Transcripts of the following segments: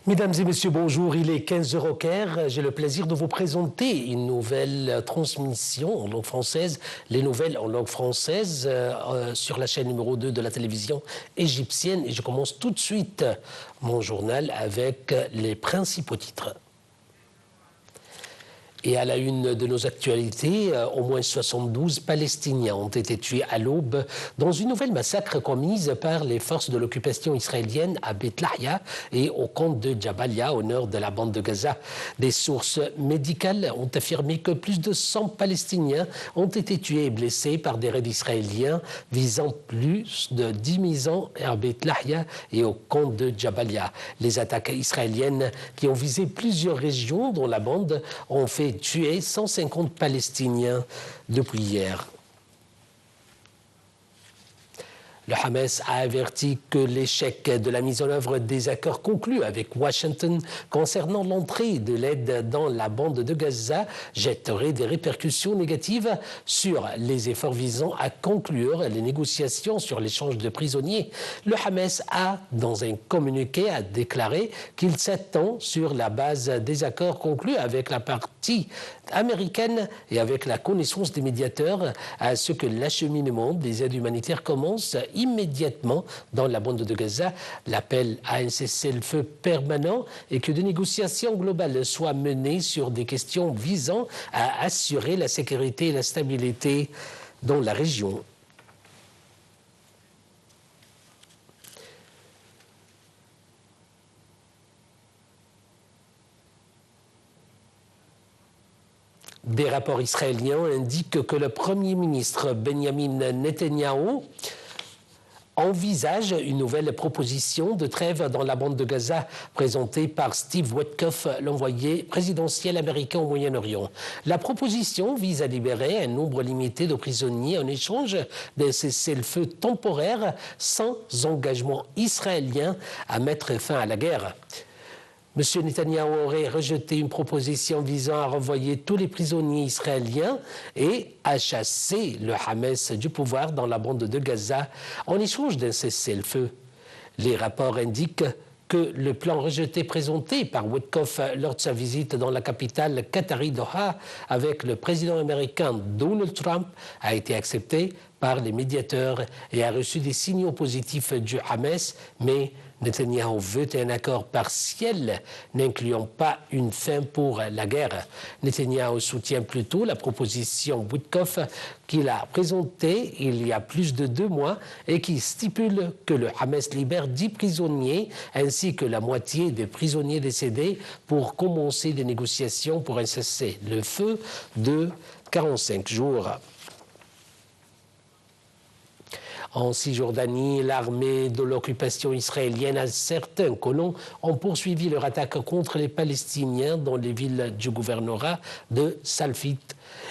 Mesdames et messieurs, bonjour. Il est 15 heures au Caire. J'ai le plaisir de vous présenter une nouvelle transmission en langue française, les nouvelles en langue française sur la chaîne numéro 2 de la télévision égyptienne. Et je commence tout de suite mon journal avec les principaux titres. Et à la une de nos actualités, au moins 72 Palestiniens ont été tués à l'aube dans une nouvelle massacre commise par les forces de l'occupation israélienne à Beit Lahia et au camp de Jabalia, au nord de la bande de Gaza. Des sources médicales ont affirmé que plus de 100 Palestiniens ont été tués et blessés par des raids israéliens visant plus de 10 maisons à Beit Lahia et au camp de Jabalia. Les attaques israéliennes qui ont visé plusieurs régions dont la bande ont fait tuer 150 Palestiniens depuis hier. Le Hamas a averti que l'échec de la mise en œuvre des accords conclus avec Washington concernant l'entrée de l'aide dans la bande de Gaza jetterait des répercussions négatives sur les efforts visant à conclure les négociations sur l'échange de prisonniers. Le Hamas a, dans un communiqué, déclaré qu'il s'attend sur la base des accords conclus avec la partie américaine et avec la connaissance des médiateurs à ce que l'acheminement des aides humanitaires commence immédiatement dans la bande de Gaza. L'appel à un cessez-le-feu permanent et que des négociations globales soient menées sur des questions visant à assurer la sécurité et la stabilité dans la région. Des rapports israéliens indiquent que le Premier ministre Benjamin Netanyahu envisage une nouvelle proposition de trêve dans la bande de Gaza présentée par Steve Witkoff, l'envoyé présidentiel américain au Moyen-Orient. La proposition vise à libérer un nombre limité de prisonniers en échange d'un cessez-le-feu temporaire sans engagement israélien à mettre fin à la guerre. M. Netanyahou aurait rejeté une proposition visant à renvoyer tous les prisonniers israéliens et à chasser le Hamas du pouvoir dans la bande de Gaza en échange d'un cessez-le-feu. Les rapports indiquent que le plan rejeté présenté par Witkoff lors de sa visite dans la capitale qatari Doha avec le président américain Donald Trump a été accepté par les médiateurs et a reçu des signaux positifs du Hamas, mais Netanyahou veut un accord partiel n'incluant pas une fin pour la guerre. Netanyahou soutient plutôt la proposition Witkoff qu'il a présentée il y a plus de 2 mois et qui stipule que le Hamas libère 10 prisonniers ainsi que la moitié des prisonniers décédés pour commencer des négociations pour un cessez-le-feu de 45 jours. En Cisjordanie, l'armée de l'occupation israélienne et certains colons ont poursuivi leur attaque contre les Palestiniens dans les villes du gouvernorat de Salfit.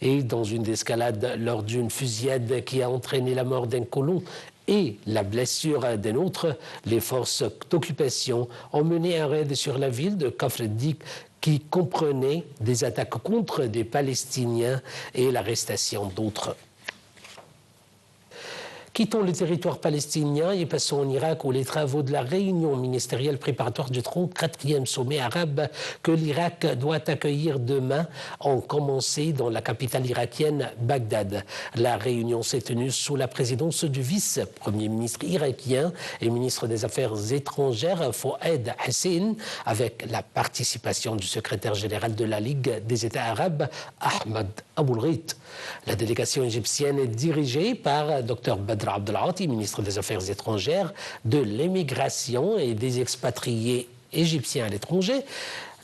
Et dans une escalade lors d'une fusillade qui a entraîné la mort d'un colon et la blessure d'un autre, les forces d'occupation ont mené un raid sur la ville de Kafr Dik qui comprenait des attaques contre des Palestiniens et l'arrestation d'autres. Quittons le territoire palestinien et passons en Irak où les travaux de la réunion ministérielle préparatoire du 34e sommet arabe que l'Irak doit accueillir demain ont commencé dans la capitale irakienne, Bagdad. La réunion s'est tenue sous la présidence du vice-premier ministre irakien et ministre des Affaires étrangères, Fouad Hassin, avec la participation du secrétaire général de la Ligue des États arabes, Ahmad Aboulghit. La délégation égyptienne est dirigée par Dr Badr Abdelati, ministre des Affaires étrangères, de l'immigration et des expatriés égyptiens à l'étranger.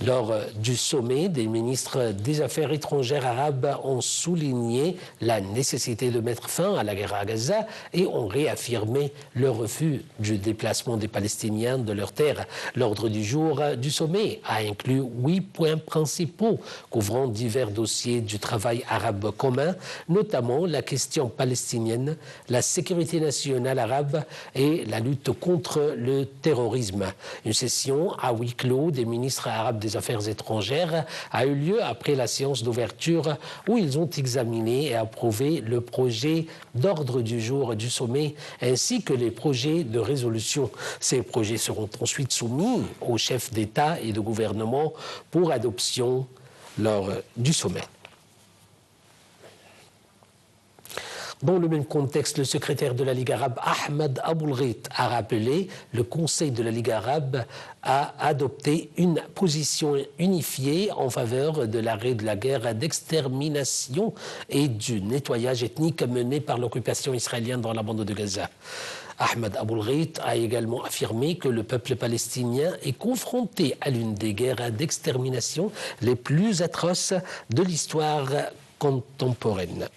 Lors du sommet, des ministres des Affaires étrangères arabes ont souligné la nécessité de mettre fin à la guerre à Gaza et ont réaffirmé le refus du déplacement des Palestiniens de leur terre. L'ordre du jour du sommet a inclus 8 points principaux couvrant divers dossiers du travail arabe commun, notamment la question palestinienne, la sécurité nationale arabe et la lutte contre le terrorisme. Une session à huis clos des ministres arabes des des Affaires étrangères a eu lieu après la séance d'ouverture où ils ont examiné et approuvé le projet d'ordre du jour du sommet ainsi que les projets de résolution. Ces projets seront ensuite soumis aux chefs d'État et de gouvernement pour adoption lors du sommet. Dans le même contexte, le secrétaire de la Ligue arabe, Ahmed Aboulghit, a rappelé le Conseil de la Ligue arabe a adopté une position unifiée en faveur de l'arrêt de la guerre d'extermination et du nettoyage ethnique mené par l'occupation israélienne dans la bande de Gaza. Ahmed Aboulghit a également affirmé que le peuple palestinien est confronté à l'une des guerres d'extermination les plus atroces de l'histoire contemporaine.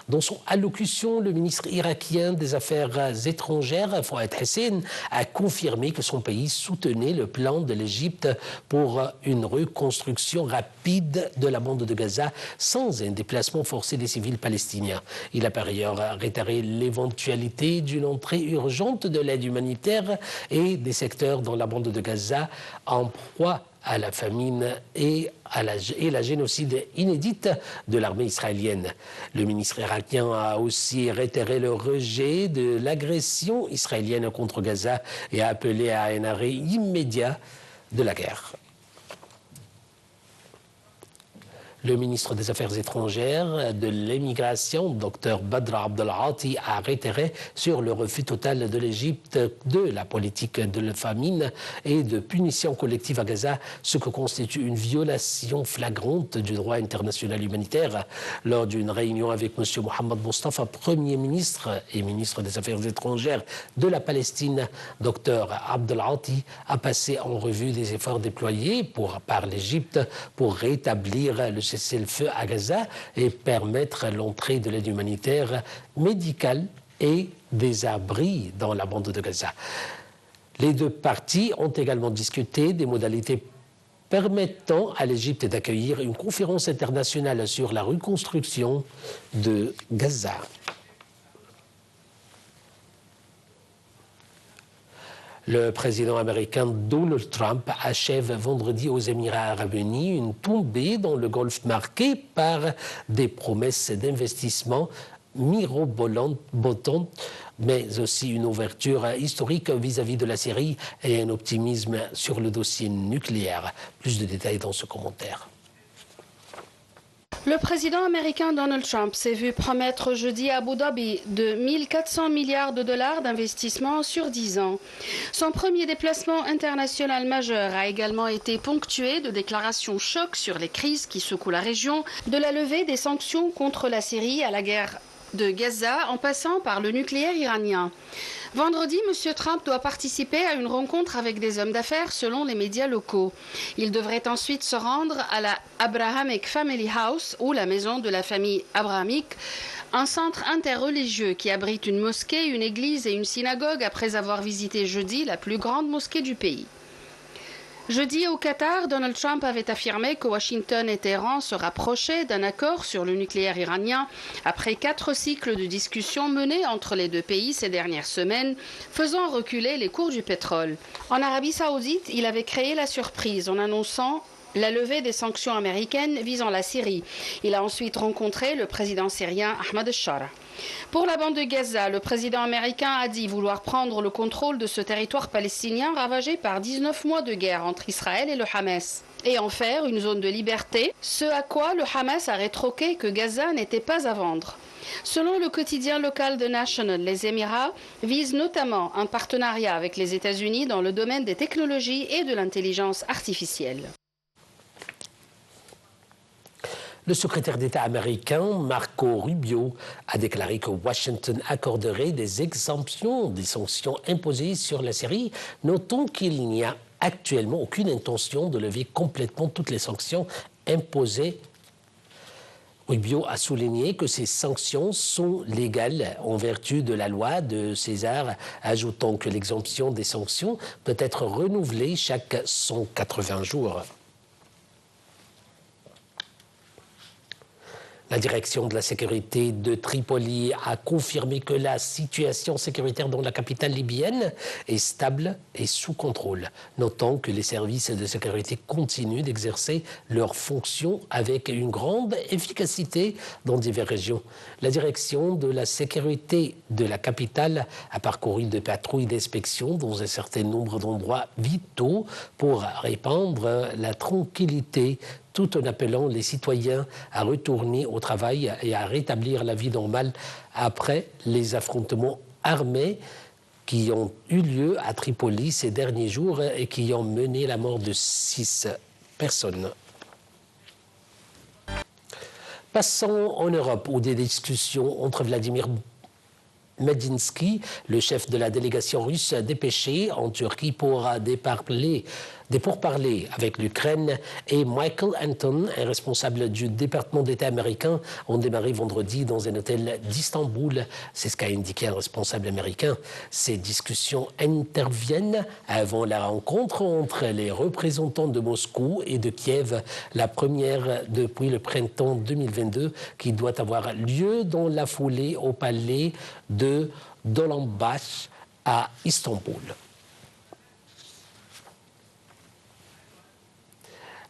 Dans son allocution, le ministre irakien des Affaires étrangères, Fouad Hussein, a confirmé que son pays soutenait le plan de l'Égypte pour une reconstruction rapide de la bande de Gaza sans un déplacement forcé des civils palestiniens. Il a par ailleurs réitéré l'éventualité d'une entrée urgente de l'aide humanitaire et des secteurs dans la bande de Gaza en proie à la famine et la génocide inédite de l'armée israélienne. Le ministre irakien a aussi réitéré le rejet de l'agression israélienne contre Gaza et a appelé à un arrêt immédiat de la guerre. Le ministre des Affaires étrangères, de l'immigration, Dr Badr Abdelghati, a réitéré sur le refus total de l'Égypte de la politique de la famine et de punition collective à Gaza, ce que constitue une violation flagrante du droit international humanitaire. Lors d'une réunion avec M. Mohamed Mustafa, Premier ministre et ministre des Affaires étrangères de la Palestine, Dr Abdelghati a passé en revue des efforts déployés par l'Égypte pour rétablir le cessez-le-feu à Gaza et permettre l'entrée de l'aide humanitaire, médicale et des abris dans la bande de Gaza. Les deux parties ont également discuté des modalités permettant à l'Égypte d'accueillir une conférence internationale sur la reconstruction de Gaza. Le président américain Donald Trump achève vendredi aux Émirats arabes unis une tombée dans le Golfe marquée par des promesses d'investissement mirobolantes, mais aussi une ouverture historique vis-à-vis de la Syrie et un optimisme sur le dossier nucléaire. Plus de détails dans ce commentaire. Le président américain Donald Trump s'est vu promettre jeudi à Abu Dhabi de 1400 milliards de dollars d'investissement sur 10 ans. Son premier déplacement international majeur a également été ponctué de déclarations chocs sur les crises qui secouent la région, de la levée des sanctions contre la Syrie à la guerre de Gaza en passant par le nucléaire iranien. Vendredi, M. Trump doit participer à une rencontre avec des hommes d'affaires selon les médias locaux. Il devrait ensuite se rendre à la Abrahamic Family House, ou la maison de la famille abrahamique, un centre interreligieux qui abrite une mosquée, une église et une synagogue après avoir visité jeudi la plus grande mosquée du pays. Jeudi, au Qatar, Donald Trump avait affirmé que Washington et Téhéran se rapprochaient d'un accord sur le nucléaire iranien après 4 cycles de discussions menés entre les deux pays ces dernières semaines, faisant reculer les cours du pétrole. En Arabie Saoudite, il avait créé la surprise en annonçant la levée des sanctions américaines visant la Syrie. Il a ensuite rencontré le président syrien Ahmed al-Shara. Pour la bande de Gaza, le président américain a dit vouloir prendre le contrôle de ce territoire palestinien ravagé par 19 mois de guerre entre Israël et le Hamas et en faire une zone de liberté, ce à quoi le Hamas a rétorqué que Gaza n'était pas à vendre. Selon le quotidien local de National, les Émirats visent notamment un partenariat avec les États-Unis dans le domaine des technologies et de l'intelligence artificielle. Le secrétaire d'État américain Marco Rubio a déclaré que Washington accorderait des exemptions des sanctions imposées sur la Syrie, notons qu'il n'y a actuellement aucune intention de lever complètement toutes les sanctions imposées. Rubio a souligné que ces sanctions sont légales en vertu de la loi de César, ajoutant que l'exemption des sanctions peut être renouvelée chaque 180 jours. La direction de la sécurité de Tripoli a confirmé que la situation sécuritaire dans la capitale libyenne est stable et sous contrôle, notant que les services de sécurité continuent d'exercer leurs fonctions avec une grande efficacité dans diverses régions. La direction de la sécurité de la capitale a parcouru des patrouilles d'inspection dans un certain nombre d'endroits vitaux pour répandre la tranquillité, tout en appelant les citoyens à retourner au travail et à rétablir la vie normale après les affrontements armés qui ont eu lieu à Tripoli ces derniers jours et qui ont mené à la mort de 6 personnes. Passons en Europe, où des discussions entre Vladimir Medinsky, le chef de la délégation russe dépêché en Turquie pour des pourparlers avec l'Ukraine, et Michael Anton, un responsable du département d'État américain, ont démarré vendredi dans un hôtel d'Istanbul. C'est ce qu'a indiqué un responsable américain. Ces discussions interviennent avant la rencontre entre les représentants de Moscou et de Kiev, la première depuis le printemps 2022, qui doit avoir lieu dans la foulée au palais de Dolmabahçe à Istanbul.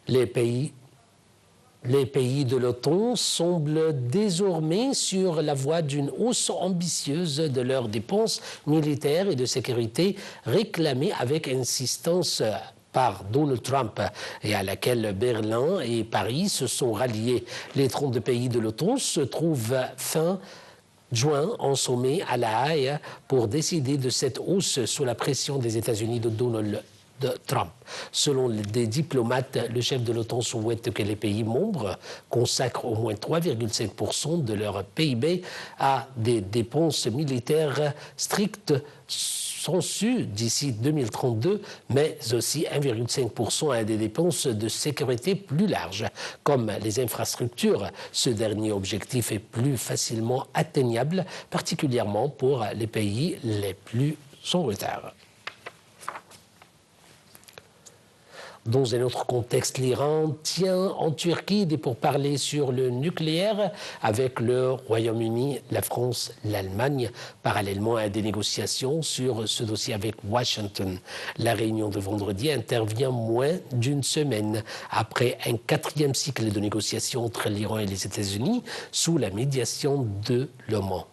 Les pays de l'OTAN semblent désormais sur la voie d'une hausse ambitieuse de leurs dépenses militaires et de sécurité réclamées avec insistance par Donald Trump et à laquelle Berlin et Paris se sont ralliés. Les 32 pays de l'OTAN se trouvent fin juin en sommet à La Haye pour décider de cette hausse sous la pression des États-Unis de Donald Trump. Selon des diplomates, le chef de l'OTAN souhaite que les pays membres consacrent au moins 3,5% de leur PIB à des dépenses militaires strictes sensu d'ici 2032, mais aussi 1,5% à des dépenses de sécurité plus larges, comme les infrastructures. Ce dernier objectif est plus facilement atteignable, particulièrement pour les pays les plus en retard. Dans un autre contexte, l'Iran tient en Turquie des pourparlers sur le nucléaire avec le Royaume-Uni, la France, l'Allemagne, parallèlement à des négociations sur ce dossier avec Washington. La réunion de vendredi intervient moins d'une semaine après un 4e cycle de négociations entre l'Iran et les États-Unis sous la médiation de l'Oman.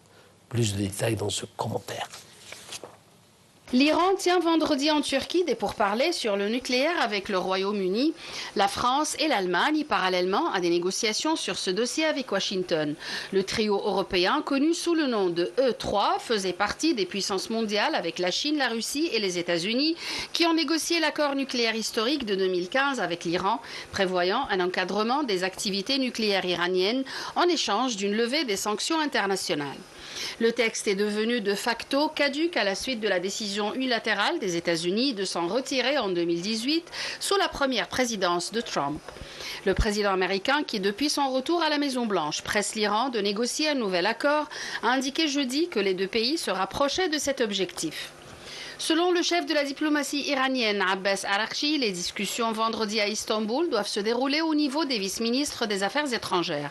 Plus de détails dans ce commentaire. L'Iran tient vendredi en Turquie des pourparlers sur le nucléaire avec le Royaume-Uni, la France et l'Allemagne, parallèlement à des négociations sur ce dossier avec Washington. Le trio européen, connu sous le nom de E3, faisait partie des puissances mondiales avec la Chine, la Russie et les États-Unis, qui ont négocié l'accord nucléaire historique de 2015 avec l'Iran, prévoyant un encadrement des activités nucléaires iraniennes en échange d'une levée des sanctions internationales. Le texte est devenu de facto caduc à la suite de la décision unilatérale des États-Unis de s'en retirer en 2018 sous la première présidence de Trump. Le président américain, qui depuis son retour à la Maison-Blanche presse l'Iran de négocier un nouvel accord, a indiqué jeudi que les deux pays se rapprochaient de cet objectif. Selon le chef de la diplomatie iranienne, Abbas Araghchi, les discussions vendredi à Istanbul doivent se dérouler au niveau des vice-ministres des Affaires étrangères.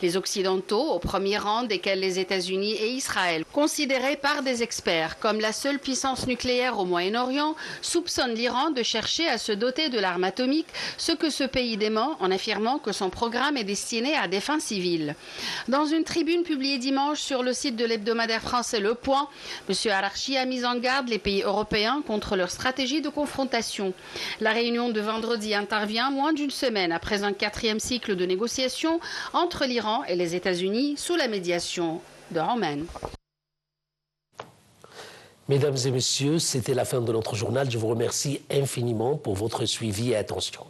Les Occidentaux, au premier rang desquels les États-Unis et Israël, considérés par des experts comme la seule puissance nucléaire au Moyen-Orient, soupçonnent l'Iran de chercher à se doter de l'arme atomique, ce que ce pays dément en affirmant que son programme est destiné à des fins civiles. Dans une tribune publiée dimanche sur le site de l'hebdomadaire français Le Point, M. Araghchi a mis en garde les pays européens contre leur stratégie de confrontation. La réunion de vendredi intervient moins d'une semaine après un 4e cycle de négociations entre l'Iran et les États-Unis sous la médiation de Oman. Mesdames et messieurs, c'était la fin de notre journal. Je vous remercie infiniment pour votre suivi et attention.